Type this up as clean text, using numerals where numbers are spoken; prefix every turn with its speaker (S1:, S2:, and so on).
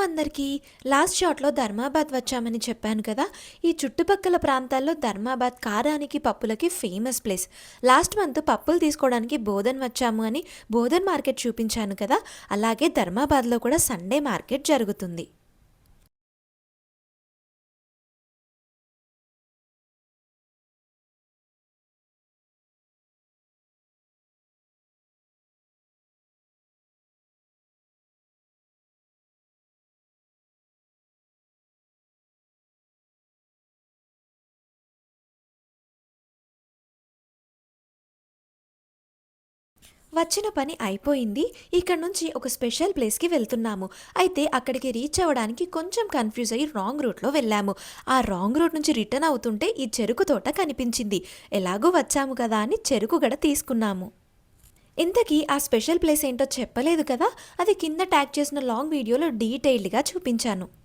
S1: అందరికీ. లాస్ట్ షాట్లో ధర్మాబాద్ వచ్చామని చెప్పాను కదా. ఈ చుట్టుపక్కల ప్రాంతాల్లో ధర్మాబాద్ కారానికి పప్పులకి ఫేమస్ ప్లేస్. లాస్ట్ మంత్ పప్పులు తీసుకోవడానికి బోధన్ వచ్చాము అని బోధన్ మార్కెట్ చూపించాను కదా. అలాగే ధర్మాబాద్లో కూడా సండే మార్కెట్ జరుగుతుంది. వచ్చిన పని అయిపోయింది. ఇక్కడ నుంచి ఒక స్పెషల్ ప్లేస్కి వెళ్తున్నాము. అయితే అక్కడికి రీచ్ అవ్వడానికి కొంచెం కన్ఫ్యూజ్ అయ్యి రాంగ్ రూట్లో వెళ్ళాము. ఆ రాంగ్ రూట్ నుంచి రిటర్న్ అవుతుంటే ఈ చెరుకు తోట కనిపించింది. ఎలాగో వచ్చాము కదా అని చెరుకు గడ తీసుకున్నాము. ఇంతకీ ఆ స్పెషల్ ప్లేస్ ఏంటో చెప్పలేదు కదా. అది కింద ట్యాగ్ చేసిన లాంగ్ వీడియోలో డీటెయిల్డ్గా చూపించాను.